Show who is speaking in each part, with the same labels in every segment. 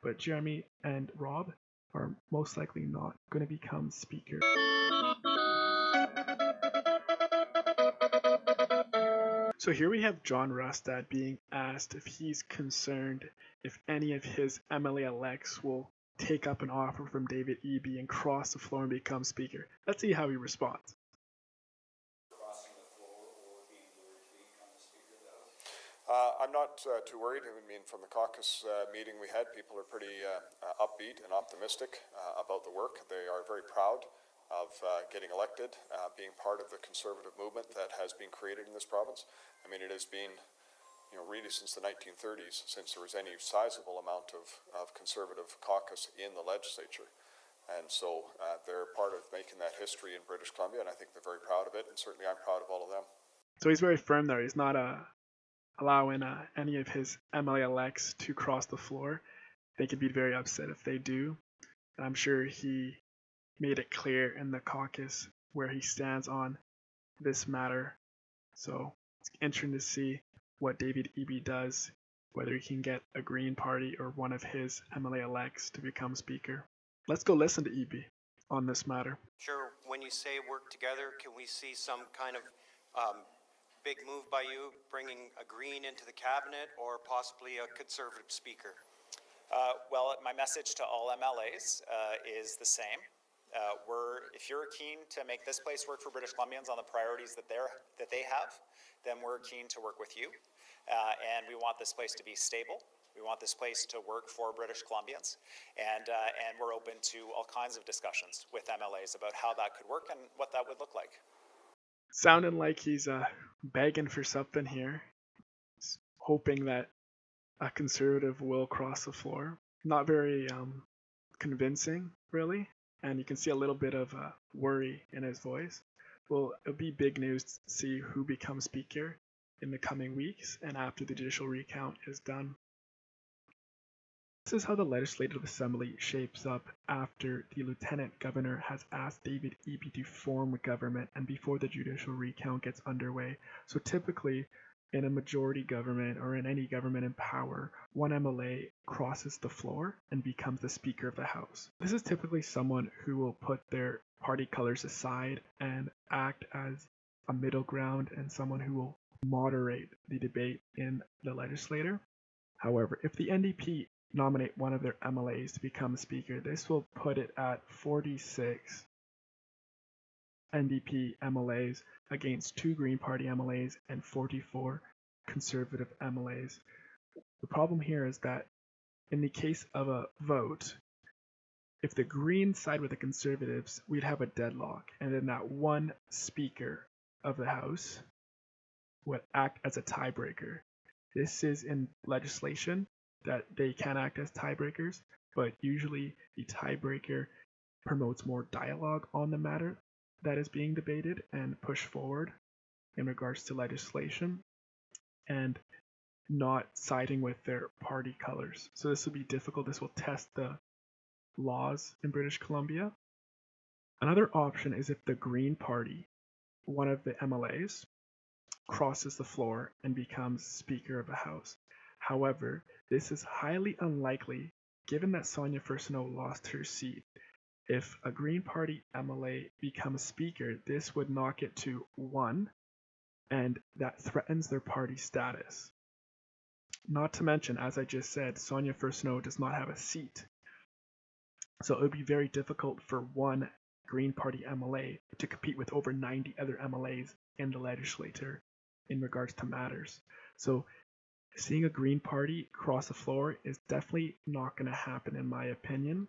Speaker 1: but Jeremy and Rob are most likely not going to become speaker. So here we have John Rustad being asked if he's concerned if any of his MLA elects will take up an offer from David Eby and cross the floor and become speaker. Let's see how he responds.
Speaker 2: I'm not too worried. I mean, from the caucus meeting we had, people are pretty upbeat and optimistic about the work. They are very proud of getting elected, being part of the conservative movement that has been created in this province. I mean, it has been, really since the 1930s, since there was any sizable amount of conservative caucus in the legislature. And so they're part of making that history in British Columbia, and I think they're very proud of it, and certainly I'm proud of all of them.
Speaker 1: So he's very firm there. He's not allowing any of his MLA elects to cross the floor. They could be very upset if they do. And I'm sure he made it clear in the caucus where he stands on this matter. So it's interesting to see what David Eby does, whether he can get a Green Party or one of his MLA elects to become speaker. Let's go listen to Eby on this matter.
Speaker 3: Sure, when you say work together, can we see some kind of big move by you, bringing a Green into the cabinet or possibly a Conservative speaker?
Speaker 4: Well, my message to all MLAs is the same. If you're keen to make this place work for British Columbians on the priorities that they have, then we're keen to work with you. And we want this place to be stable. We want this place to work for British Columbians. And we're open to all kinds of discussions with MLAs about how that could work and what that would look like.
Speaker 1: Sounding like he's begging for something here. He's hoping that a Conservative will cross the floor. Not very convincing, really. And you can see a little bit of worry in his voice. Well, it'll be big news to see who becomes speaker in the coming weeks and after the judicial recount is done. This is how the Legislative Assembly shapes up after the Lieutenant Governor has asked David Eby to form a government and before the judicial recount gets underway. So typically, in a majority government or in any government in power, one MLA crosses the floor and becomes the Speaker of the House. This is typically someone who will put their party colors aside and act as a middle ground and someone who will moderate the debate in the legislature. However, if the NDP nominate one of their MLAs to become Speaker, this will put it at 46 NDP MLAs against 2 Green Party MLAs and 44 Conservative MLAs. The problem here is that in the case of a vote, if the Greens side with the Conservatives, we'd have a deadlock, and then that one Speaker of the House would act as a tiebreaker. This is in legislation that they can act as tiebreakers, but usually the tiebreaker promotes more dialogue on the matter that is being debated and pushed forward in regards to legislation and not siding with their party colors. So this will be difficult. This will test the laws in British Columbia. Another option is if the Green Party, one of the MLAs, crosses the floor and becomes Speaker of the House. However, this is highly unlikely given that Sonia Furstenau lost her seat. If a Green Party MLA becomes Speaker, this would knock it to 1, and that threatens their party status. Not to mention, as I just said, Sonia Furstenau does not have a seat. So it would be very difficult for one Green Party MLA to compete with over 90 other MLAs in the legislature in regards to matters. So seeing a Green Party cross the floor is definitely not going to happen in my opinion.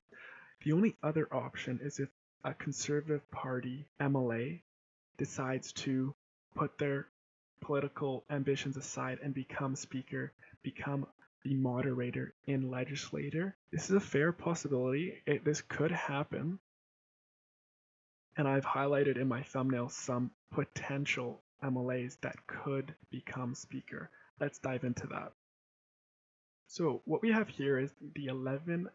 Speaker 1: The only other option is if a Conservative Party MLA decides to put their political ambitions aside and become Speaker, become the moderator in legislature. This is a fair possibility. This could happen. And I've highlighted in my thumbnail some potential MLAs that could become Speaker. Let's dive into that. So what we have here is the 11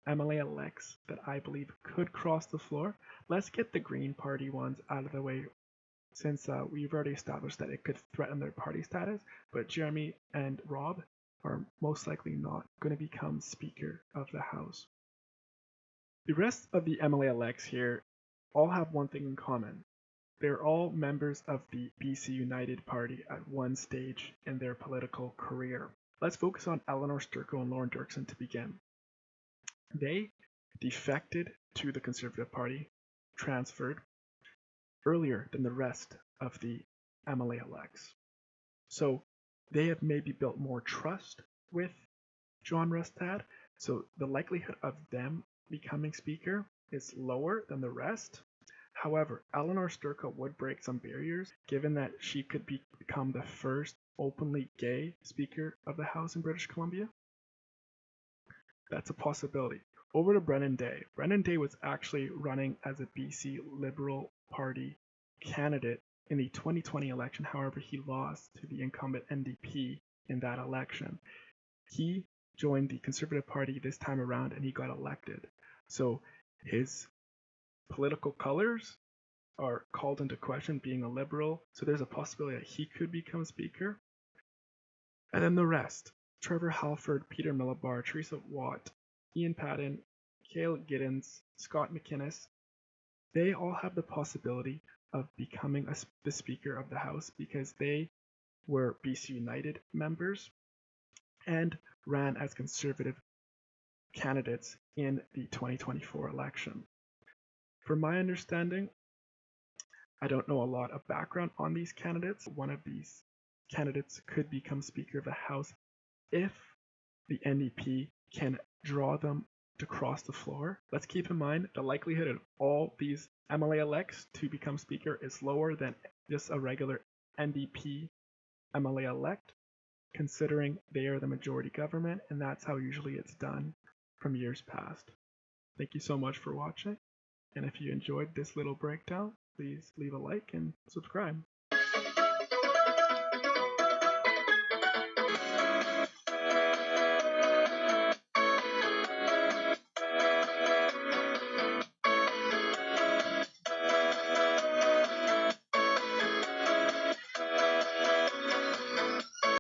Speaker 1: MLA elects that I believe could cross the floor. Let's get the Green Party ones out of the way since we've already established that it could threaten their party status. But Jeremy and Rob, are most likely not going to become Speaker of the House. The rest of the MLA elects here all have one thing in common. They're all members of the BC United Party at one stage in their political career. Let's focus on Eleanor Sturko and Lauren Dirksen to begin. They defected to the Conservative Party, transferred earlier than the rest of the MLA elects. So they have maybe built more trust with John Rustad, so the likelihood of them becoming Speaker is lower than the rest. However, Eleanor Sturko would break some barriers, given that she could become the first openly gay Speaker of the House in British Columbia. That's a possibility. Over to Brennan Day. Brennan Day was actually running as a BC Liberal Party candidate in the 2020 election. However, he lost to the incumbent NDP in that election. He joined the Conservative Party this time around and he got elected. So his political colors are called into question, being a Liberal. So there's a possibility that he could become Speaker. And then the rest: Trevor Halford, Peter Millibar, Teresa Watt, Ian Patton, Cale Giddens, Scott McInnes. They all have the possibility of becoming the Speaker of the House because they were BC United members and ran as Conservative candidates in the 2024 election. From my understanding, I don't know a lot of background on these candidates. One of these candidates could become Speaker of the House if the NDP can draw them to cross the floor. Let's keep in mind the likelihood of all these MLA elects to become Speaker is lower than just a regular NDP MLA elect, considering they are the majority government, and that's how usually it's done from years past. Thank you so much for watching, and if you enjoyed this little breakdown, please leave a like and subscribe.